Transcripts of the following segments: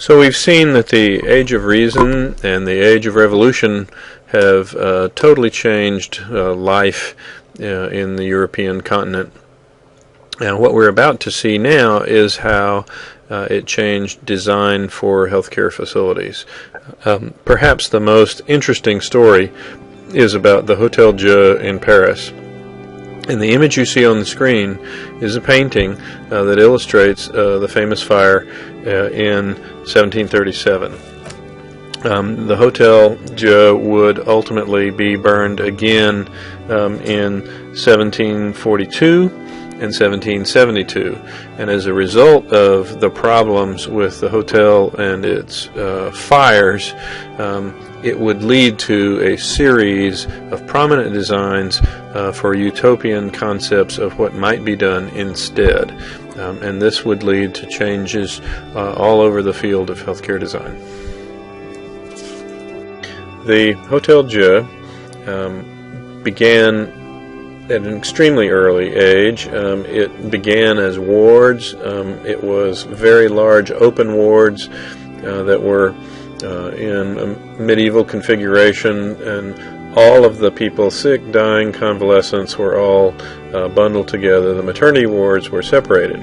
So we've seen that the age of reason and the age of revolution have totally changed life in the European continent. And what we're about to see now is how it changed design for healthcare facilities. Perhaps the most interesting story is about the Hotel Dieu in Paris. And the image you see on the screen is a painting that illustrates the famous fire in 1737. The Hotel Dieu would ultimately be burned again in 1742 and 1772. And as a result of the problems with the hotel and its fires, it would lead to a series of prominent designs for utopian concepts of what might be done instead. And this would lead to changes all over the field of healthcare design. The Hotel Dieu began at an extremely early age. It began as wards. It was very large open wards that were in a medieval configuration, and all of the people, sick, dying, convalescents, were all bundled together. The maternity wards were separated.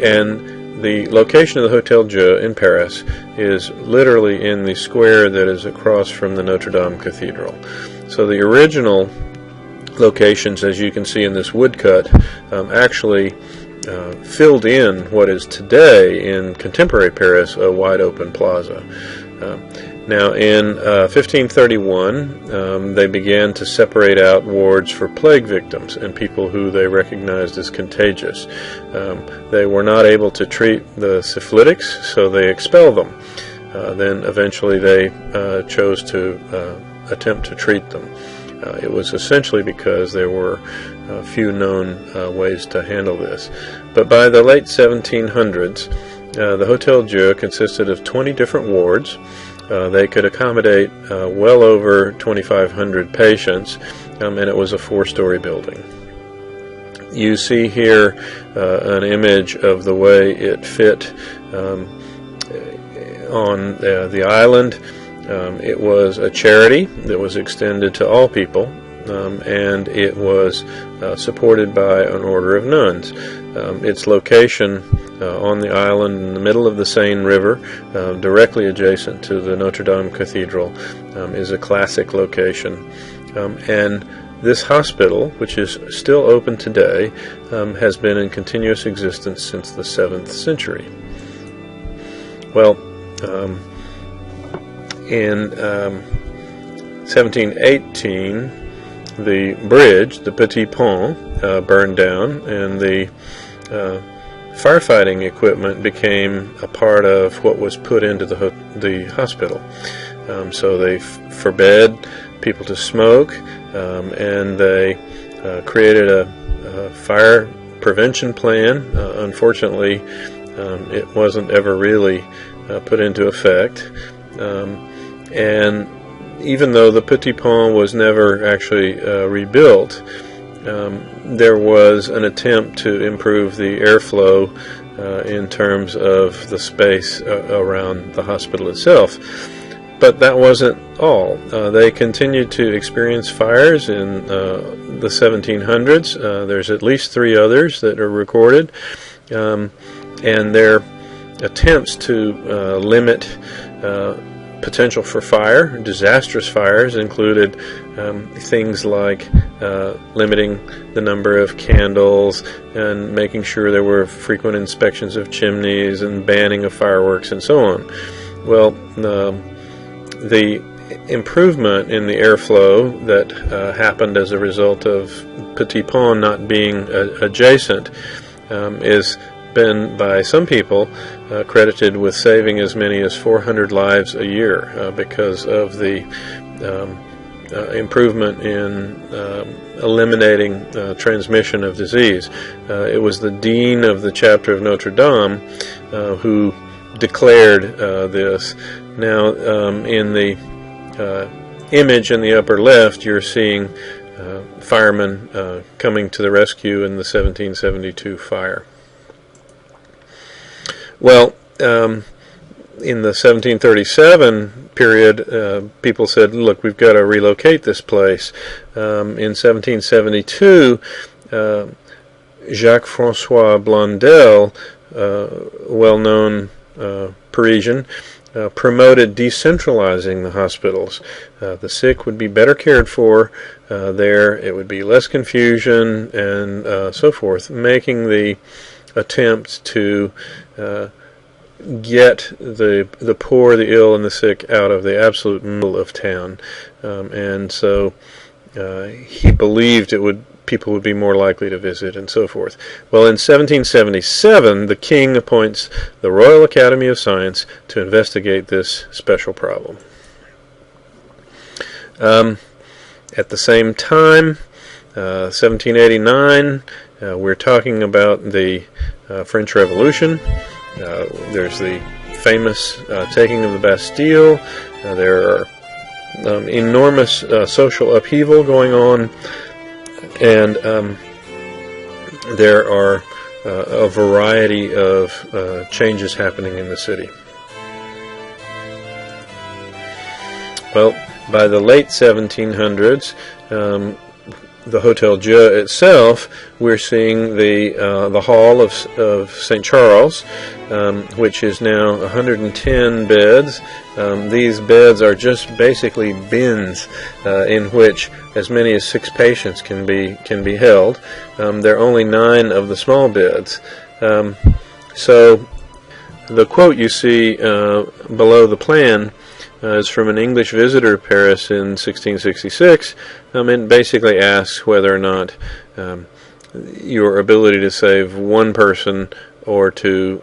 And the location of the Hotel Dieu in Paris is literally in the square that is across from the Notre Dame Cathedral. So the original locations, as you can see in this woodcut, actually filled in what is today in contemporary Paris a wide open plaza. Now in 1531 they began to separate out wards for plague victims and people who they recognized as contagious. They were not able to treat the syphilitics, so they expelled them. Then eventually they chose to attempt to treat them. It was essentially because there were few known ways to handle this. But by the late 1700s, the Hotel Dieu consisted of 20 different wards. They could accommodate well over 2,500 patients, and it was a 4-story building. You see here an image of the way it fit on the island. It was a charity that was extended to all people, and it was supported by an order of nuns. Its location on the island in the middle of the Seine River, directly adjacent to the Notre Dame Cathedral, is a classic location. And this hospital, which is still open today, has been in continuous existence since the 7th century. Well, in 1718, the bridge, the Petit Pont, burned down, and the firefighting equipment became a part of what was put into the hospital. So they forbade people to smoke, and they created a fire prevention plan. Unfortunately, it wasn't ever really put into effect. And even though the Petit Pont was never actually rebuilt, there was an attempt to improve the airflow in terms of the space around the hospital itself. But that wasn't all. They continued to experience fires in the 1700s. There's at least 3 others that are recorded. And their attempts to limit potential for fire, disastrous fires, included things like limiting the number of candles and making sure there were frequent inspections of chimneys and banning of fireworks and so on. Well, the improvement in the airflow that happened as a result of Petit Pont not being adjacent is been by some people credited with saving as many as 400 lives a year because of the improvement in eliminating transmission of disease. It was the dean of the chapter of Notre Dame who declared this. Now, in the image in the upper left, you're seeing firemen coming to the rescue in the 1772 fire. Well, in the 1737 period, people said, look, we've got to relocate this place. In 1772, Jacques-François Blondel, well-known Parisian, promoted decentralizing the hospitals. The sick would be better cared for there. It would be less confusion and so forth, making the attempt to get the poor, the ill, and the sick out of the absolute middle of town. And so he believed people would be more likely to visit and so forth. Well, in 1777, the king appoints the Royal Academy of Science to investigate this special problem. At the same time, 1789, we're talking about the French Revolution. There's the famous taking of the Bastille. There are enormous social upheaval going on, and there are a variety of changes happening in the city. Well, by the late 1700s, the Hotel Dieu itself, we're seeing the Hall of St. Charles, which is now 110 beds. These beds are just basically bins in which as many as 6 patients can be held. There are only 9 of the small beds. So the quote you see below the plan is from an English visitor to Paris in 1666, and basically asks whether or not your ability to save one person or to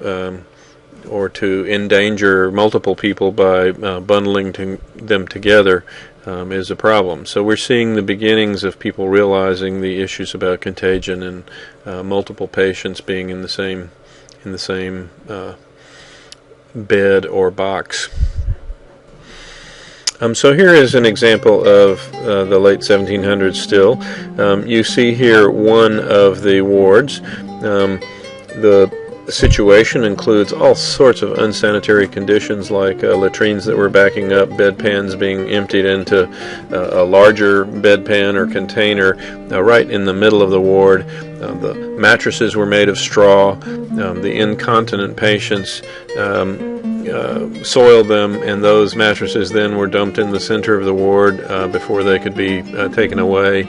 endanger multiple people by bundling them together is a problem. So we're seeing the beginnings of people realizing the issues about contagion and multiple patients being in the same bed or box. So here is an example of the late 1700s still. You see here one of the wards. The situation includes all sorts of unsanitary conditions, like latrines that were backing up, bedpans being emptied into a larger bedpan or container right in the middle of the ward. The mattresses were made of straw. The incontinent patients soiled them, and those mattresses then were dumped in the center of the ward before they could be taken away.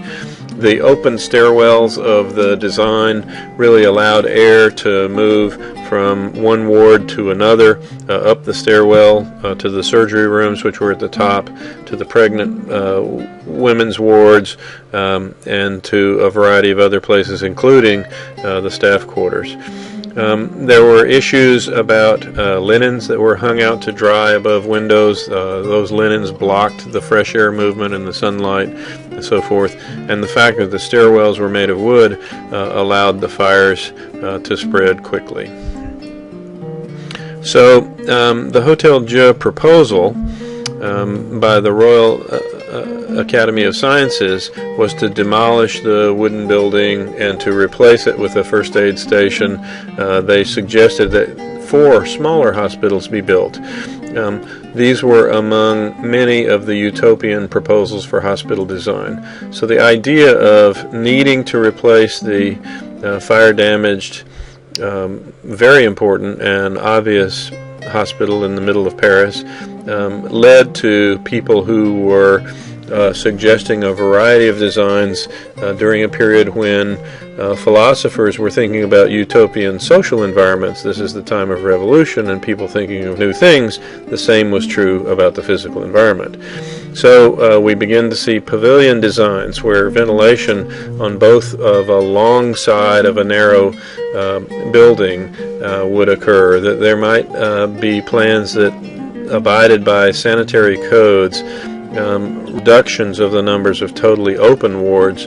The open stairwells of the design really allowed air to move from one ward to another, up the stairwell to the surgery rooms, which were at the top, to the pregnant women's wards, and to a variety of other places, including the staff quarters. There were issues about linens that were hung out to dry above windows. Those linens blocked the fresh air movement and the sunlight and so forth. And the fact that the stairwells were made of wood allowed the fires to spread quickly. So the Hotel Dieu proposal by the Royal Academy of Sciences was to demolish the wooden building and to replace it with a first aid station. They suggested that 4 smaller hospitals be built. These were among many of the utopian proposals for hospital design. So the idea of needing to replace the fire-damaged, very important and obvious hospital in the middle of Paris led to people who were suggesting a variety of designs during a period when philosophers were thinking about utopian social environments. This is the time of revolution and people thinking of new things. The same was true about the physical environment. So we begin to see pavilion designs where ventilation on both of a long side of a narrow building would occur, that there might be plans that abided by sanitary codes, reductions of the numbers of totally open wards,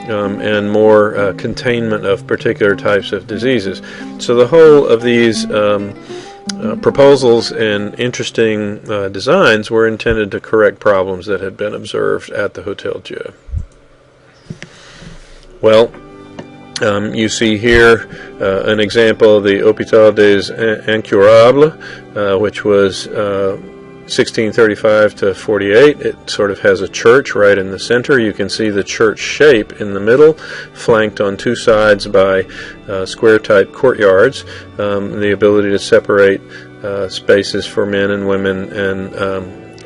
and more containment of particular types of diseases. So the whole of these proposals and interesting designs were intended to correct problems that had been observed at the Hotel Dieu. Well, You see here an example of the Hôpital des Incurables, which was 1635 to 48. It sort of has a church right in the center. You can see the church shape in the middle, flanked on two sides by square-type courtyards, the ability to separate spaces for men and women, and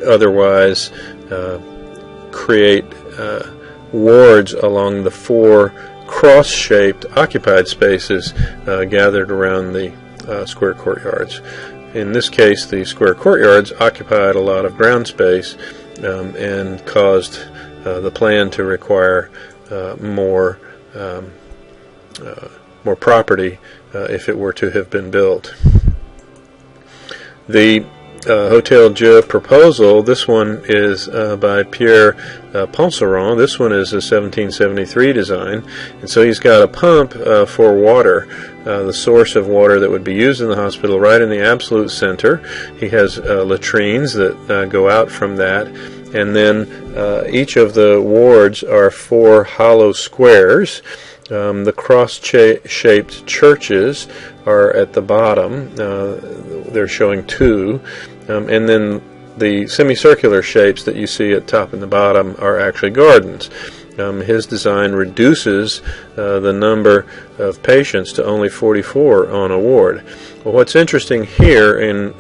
otherwise create wards along the four cross-shaped occupied spaces gathered around the square courtyards. In this case, the square courtyards occupied a lot of ground space and caused the plan to require more property if it were to have been built. The Hotel Dieu proposal, this one is by Pierre Ponceron. This one is a 1773 design, and so he's got a pump for water, the source of water that would be used in the hospital, right in the absolute center. He has latrines that go out from that, and then each of the wards are four hollow squares. The cross-shaped churches are at the bottom. They're showing two. And then the semicircular shapes that you see at top and the bottom are actually gardens. His design reduces the number of patients to only 44 on a ward. Well, what's interesting here in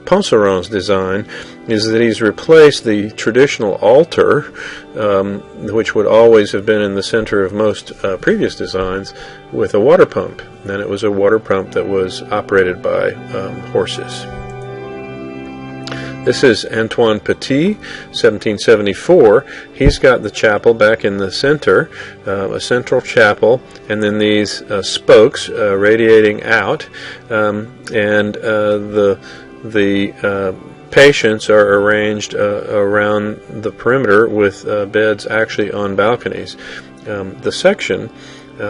Ponceron's design is that he's replaced the traditional altar, which would always have been in the center of most previous designs, with a water pump. And it was a water pump that was operated by horses. This is Antoine Petit, 1774. He's got the chapel back in the center, a central chapel, and then these spokes radiating out, and the patients are arranged around the perimeter with beds actually on balconies. The section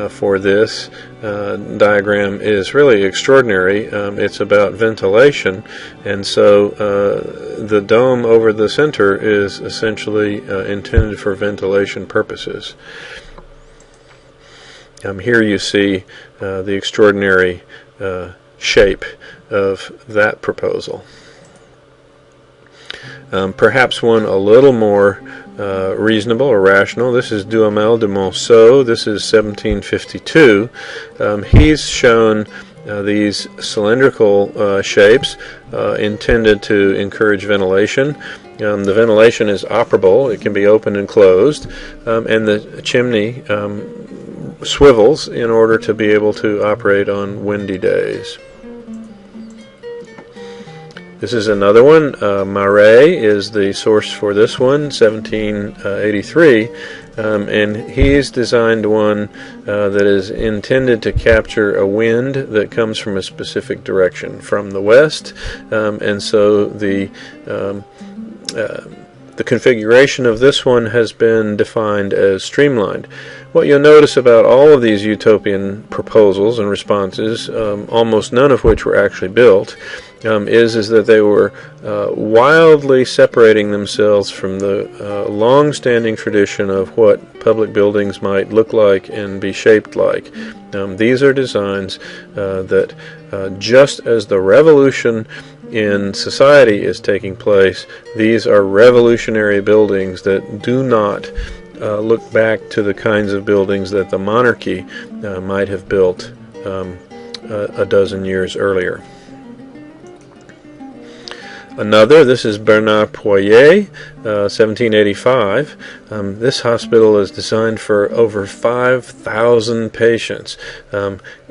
for this diagram is really extraordinary. It's about ventilation, and so the dome over the center is essentially intended for ventilation purposes. Here you see the extraordinary shape of that proposal. Perhaps one a little more reasonable or rational. This is Duhamel de Monceau. This is 1752. He's shown these cylindrical shapes intended to encourage ventilation. The ventilation is operable. It can be opened and closed, and the chimney swivels in order to be able to operate on windy days. This is another one. Marais is the source for this one, 1783, and he's designed one that is intended to capture a wind that comes from a specific direction, from the west, and so the configuration of this one has been defined as streamlined. What you'll notice about all of these utopian proposals and responses, almost none of which were actually built, is that they were wildly separating themselves from the long-standing tradition of what public buildings might look like and be shaped like. These are designs that, just as the revolution in society is taking place, these are revolutionary buildings that do not look back to the kinds of buildings that the monarchy might have built a dozen years earlier. Another, this is Bernard Poirier, 1785. This hospital is designed for over 5,000 patients.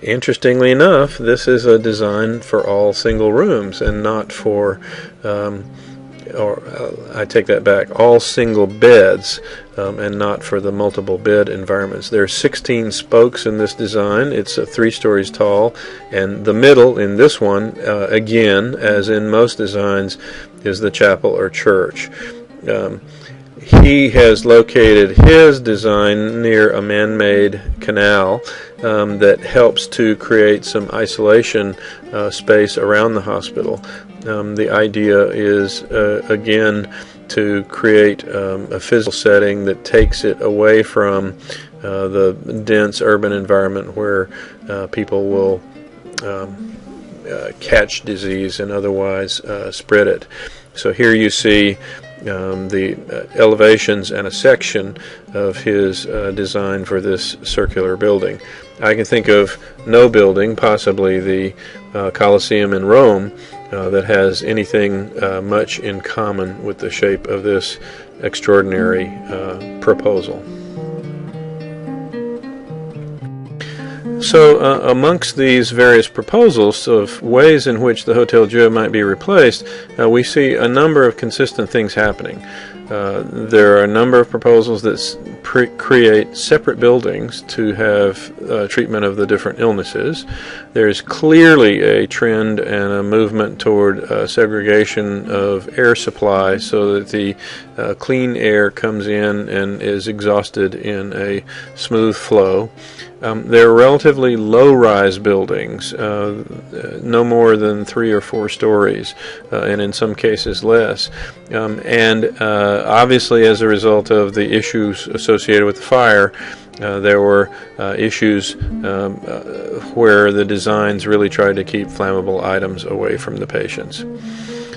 Interestingly enough, this is a design for all single rooms and not for, I take that back, all single beds and not for the multiple bed environments. There are 16 spokes in this design. It's 3 stories tall, and the middle in this one, again, as in most designs, is the chapel or church. He has located his design near a man-made canal that helps to create some isolation space around the hospital. The idea is, again, to create a physical setting that takes it away from the dense urban environment where people will catch disease and otherwise spread it. So here you see the elevations and a section of his design for this circular building. I can think of no building, possibly the Colosseum in Rome, that has anything much in common with the shape of this extraordinary proposal. So amongst these various proposals of ways in which the Hotel Dieu might be replaced, we see a number of consistent things happening. There are a number of proposals that create separate buildings to have treatment of the different illnesses. There's clearly a trend and a movement toward segregation of air supply so that the clean air comes in and is exhausted in a smooth flow. There are relatively low-rise buildings, no more than 3 or 4 stories, and in some cases less. And obviously, as a result of the issues associated with the fire, there were issues where the designs really tried to keep flammable items away from the patients.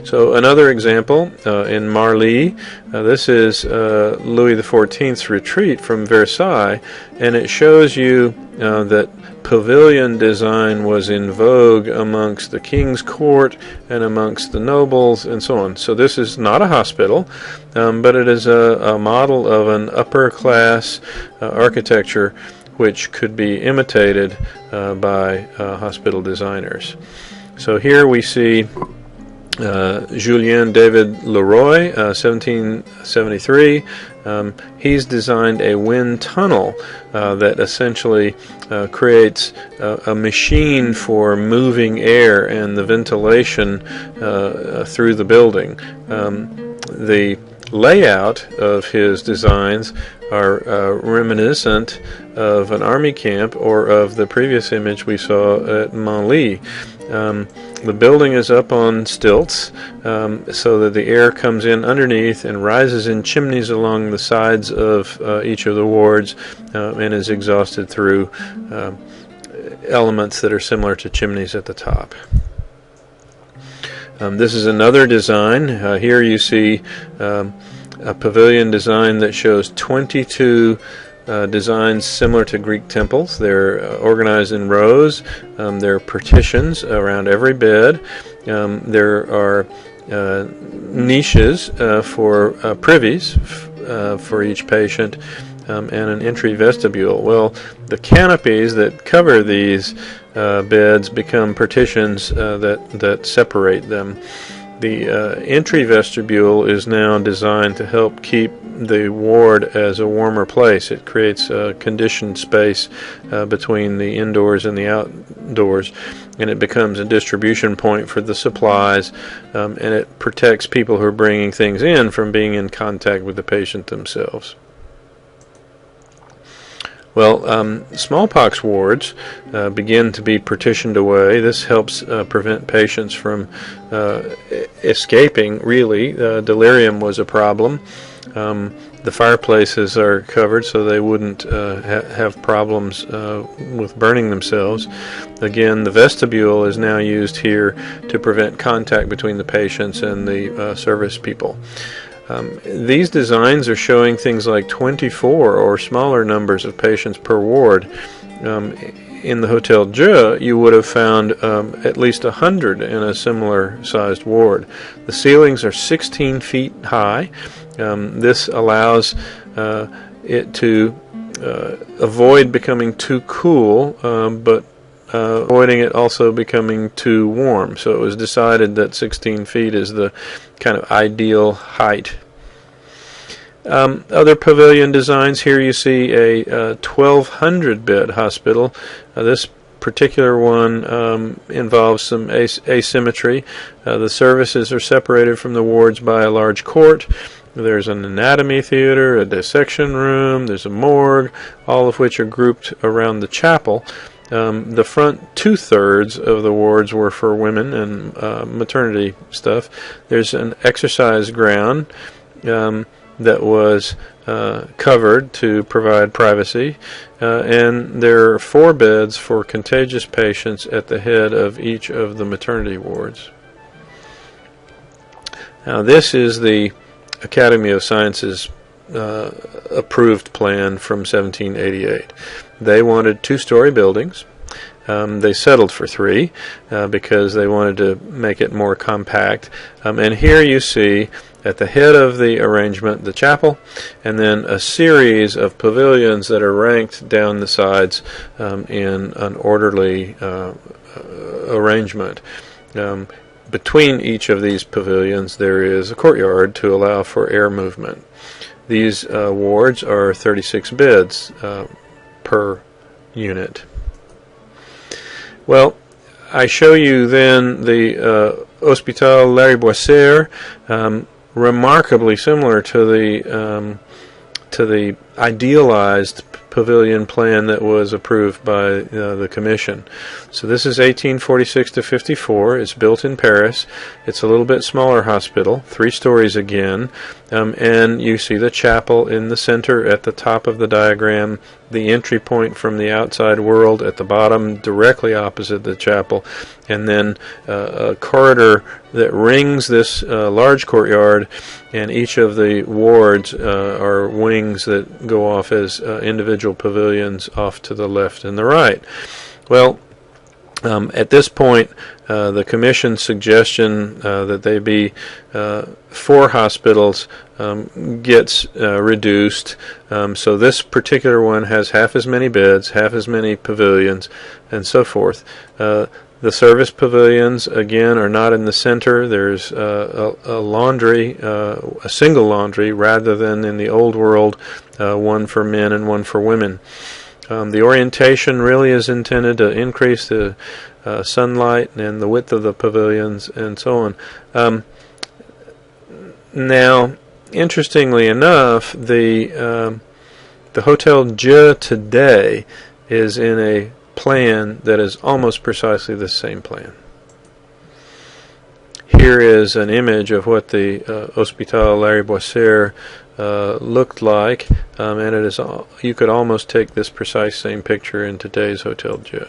So another example in Marly, this is Louis XIV's retreat from Versailles, and it shows you that pavilion design was in vogue amongst the king's court and amongst the nobles and so on. So this is not a hospital, but it is a model of an upper class architecture which could be imitated by hospital designers. So here we see Julien David Leroy, 1773. He's designed a wind tunnel that essentially creates a machine for moving air and the ventilation through the building. The layout of his designs are reminiscent of an army camp or of the previous image we saw at Marly. The building is up on stilts so that the air comes in underneath and rises in chimneys along the sides of each of the wards and is exhausted through elements that are similar to chimneys at the top. This is another design. Here you see a pavilion design that shows 22 designs similar to Greek temples. They're organized in rows. There are partitions around every bed. There are niches for privies for each patient and an entry vestibule. Well, the canopies that cover these beds become partitions that separate them. The entry vestibule is now designed to help keep the ward as a warmer place. It creates a conditioned space between the indoors and the outdoors, and it becomes a distribution point for the supplies, and it protects people who are bringing things in from being in contact with the patient themselves. Well, smallpox wards begin to be partitioned away. This helps prevent patients from escaping, really. Delirium was a problem. The fireplaces are covered so they wouldn't have problems with burning themselves. Again, the vestibule is now used here to prevent contact between the patients and the service people. These designs are showing things like 24 or smaller numbers of patients per ward. In the Hotel Dieu, you would have found at least 100 in a similar sized ward. The ceilings are 16 feet high. This allows it to avoid becoming too cool, but avoiding it also becoming too warm. So it was decided that 16 feet is the kind of ideal height. Other pavilion designs, here you see a 1,200 bed hospital. This particular one involves some asymmetry. The services are separated from the wards by a large court. There's an anatomy theater, a dissection room, there's a morgue, all of which are grouped around the chapel. The front 2/3 of the wards were for women and maternity stuff. There's an exercise ground. that was covered to provide privacy, and there are 4 beds for contagious patients at the head of each of the maternity wards. Now, this is the Academy of Sciences approved plan from 1788. They wanted 2-story buildings. They settled for 3 because they wanted to make it more compact. And here you see at the head of the arrangement the chapel, and then a series of pavilions that are ranked down the sides in an orderly arrangement. Between each of these pavilions there is a courtyard to allow for air movement. These wards are 36 beds per unit. Well, I show you then the Hospital Lariboisière, remarkably similar to the idealized pavilion plan that was approved by the Commission. So this is 1846 to 54. It's built in Paris. It's a little bit smaller hospital, 3 stories again, and you see the chapel in the center at the top of the diagram, the entry point from the outside world at the bottom directly opposite the chapel, and then a corridor that rings this large courtyard, and each of the wards are wings that go off as individual pavilions off to the left and the right. Well, at this point, the Commission's suggestion that they be 4 hospitals gets reduced. So this particular one has half as many beds, half as many pavilions, and so forth. The service pavilions, again, are not in the center. There's a laundry, a single laundry, rather than in the old world, one for men and one for women. The orientation really is intended to increase the sunlight and the width of the pavilions and so on. Now, interestingly enough, the Hotel Dieu today is in a plan that is almost precisely the same plan. Here is an image of what the Hospital Lariboisière looked like, and it is you could almost take this precise same picture in today's Hotel Dieu.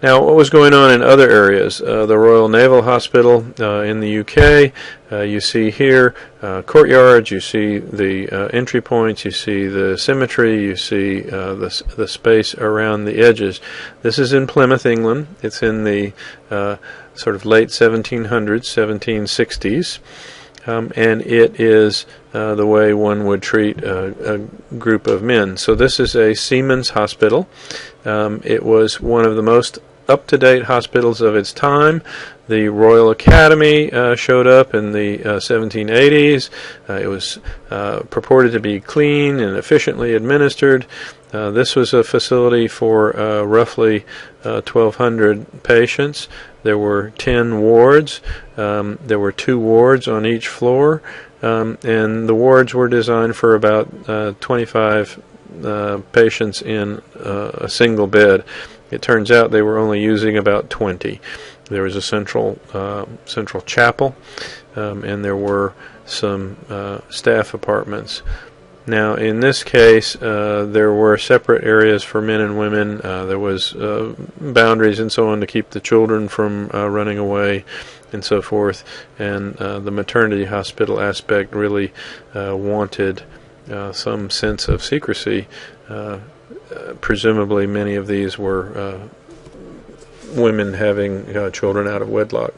Now, what was going on in other areas? The Royal Naval Hospital in the UK, you see here courtyards, you see the entry points, you see the symmetry, you see the space around the edges. This is in Plymouth, England. It's in the sort of late 1700s, 1760s. And it is the way one would treat a group of men. So this is a seamen's hospital. It was one of the most up-to-date hospitals of its time. The Royal Academy showed up in the 1780s. It was purported to be clean and efficiently administered. This was a facility for roughly 1,200 patients. There were 10 wards. There were 2 wards on each floor, and the wards were designed for about 25 patients in a single bed. It turns out they were only using about 20. There was a central chapel, and there were some staff apartments. Now, in this case, there were separate areas for men and women. There was boundaries and so on to keep the children from running away and so forth. And the maternity hospital aspect really wanted some sense of secrecy. Presumably, many of these were women having children out of wedlock.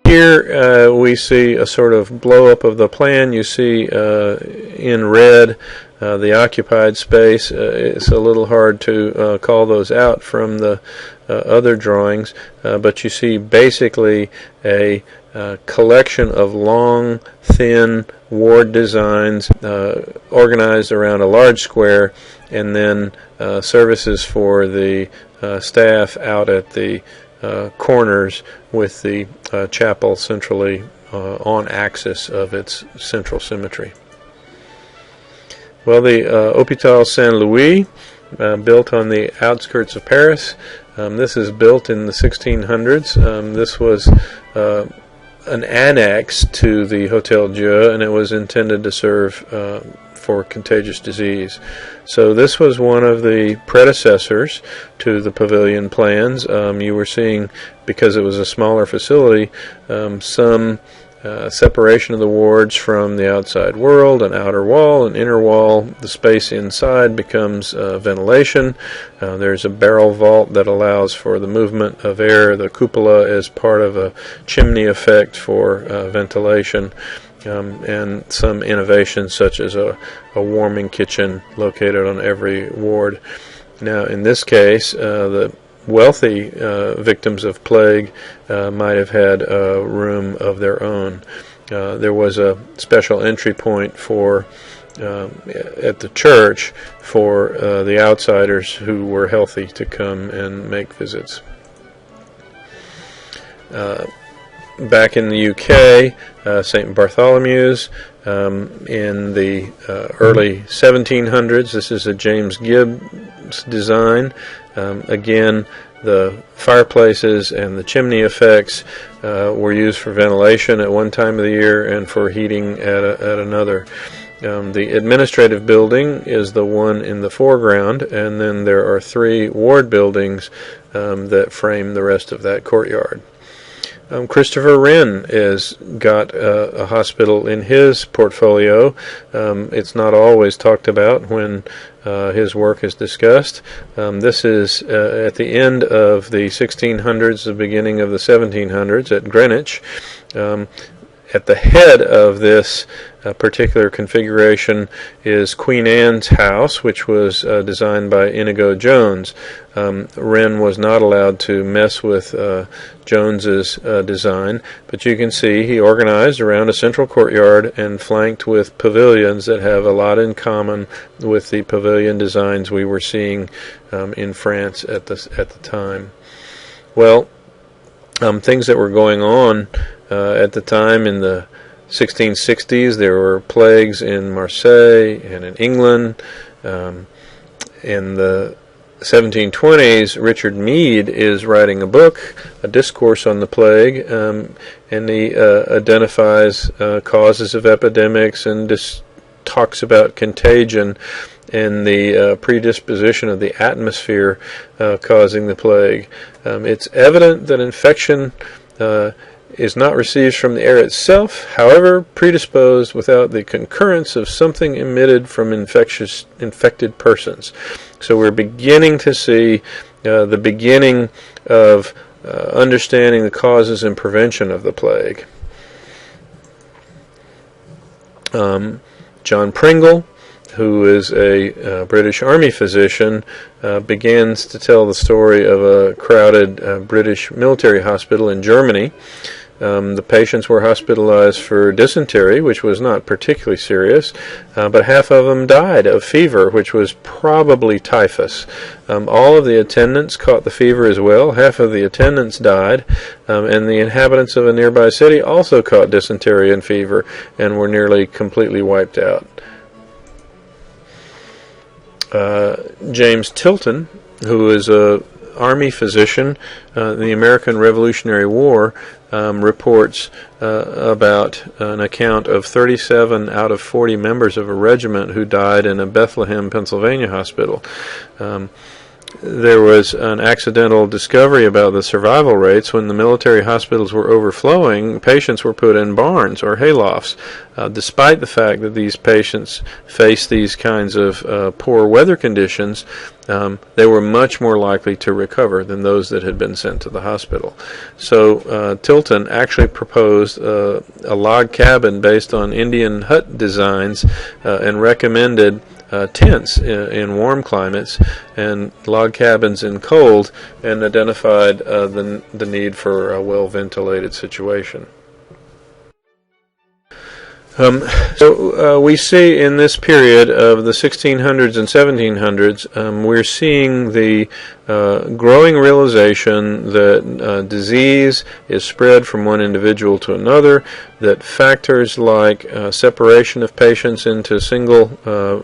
Here we see a sort of blow-up of the plan. You see in red the occupied space. It's a little hard to call those out from the other drawings, but you see basically a collection of long, thin ward designs organized around a large square, and then services for the staff out at the corners with the chapel centrally on axis of its central symmetry. Well, the Hôpital Saint-Louis, built on the outskirts of Paris. This is built in the 1600s. This was an annex to the Hotel Dieu, and it was intended to serve for contagious disease. So this was one of the predecessors to the Pavilion plans. You were seeing, because it was a smaller facility, some separation of the wards from the outside world, an outer wall, an inner wall. The space inside becomes ventilation. There's a barrel vault that allows for the movement of air. The cupola is part of a chimney effect for ventilation. And some innovations such as a warming kitchen located on every ward. Now, in this case, the wealthy victims of plague might have had a room of their own. There was a special entry point for at the church for the outsiders who were healthy to come and make visits. Back in the UK, St. Bartholomew's in the early 1700s. This is a James Gibbs design. Again, the fireplaces and the chimney effects were used for ventilation at one time of the year and for heating at another. The administrative building is the one in the foreground, and then there are 3 ward buildings that frame the rest of that courtyard. Christopher Wren has got a hospital in his portfolio. It's not always talked about when his work is discussed. This is at the end of the 1600s, the beginning of the 1700s at Greenwich. At the head of this particular configuration is Queen Anne's house, which was designed by Inigo Jones. Wren was not allowed to mess with Jones's design, but you can see he organized around a central courtyard and flanked with pavilions that have a lot in common with the pavilion designs we were seeing in France at the time. Well, things that were going on at the time in the 1660s, there were plagues in Marseille and in England. In the 1720s, Richard Mead is writing a book, a discourse on the plague, and he identifies causes of epidemics and talks about contagion and the predisposition of the atmosphere causing the plague. It's evident that infection is not received from the air itself, however predisposed without the concurrence of something emitted from infected persons. So we're beginning to see the beginning of understanding the causes and prevention of the plague. John Pringle, who is a British Army physician, begins to tell the story of a crowded British military hospital in Germany. The patients were hospitalized for dysentery, which was not particularly serious, but half of them died of fever, which was probably typhus. All of the attendants caught the fever as well. Half of the attendants died, and the inhabitants of a nearby city also caught dysentery and fever and were nearly completely wiped out. James Tilton, who is a Army physician in the American Revolutionary War, reports about an account of 37 out of 40 members of a regiment who died in a Bethlehem, Pennsylvania hospital. There was an accidental discovery about the survival rates. When the military hospitals were overflowing, patients were put in barns or haylofts. Despite the fact that these patients faced these kinds of poor weather conditions, they were much more likely to recover than those that had been sent to the hospital. So Tilton actually proposed a log cabin based on Indian hut designs and recommended tents in warm climates and log cabins in cold, and identified the need for a well-ventilated situation. We see in this period of the 1600s and 1700s, we're seeing the growing realization that disease is spread from one individual to another, that factors like separation of patients into single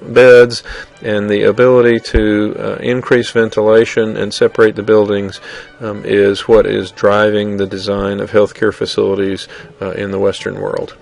beds and the ability to increase ventilation and separate the buildings is what is driving the design of healthcare facilities in the Western world.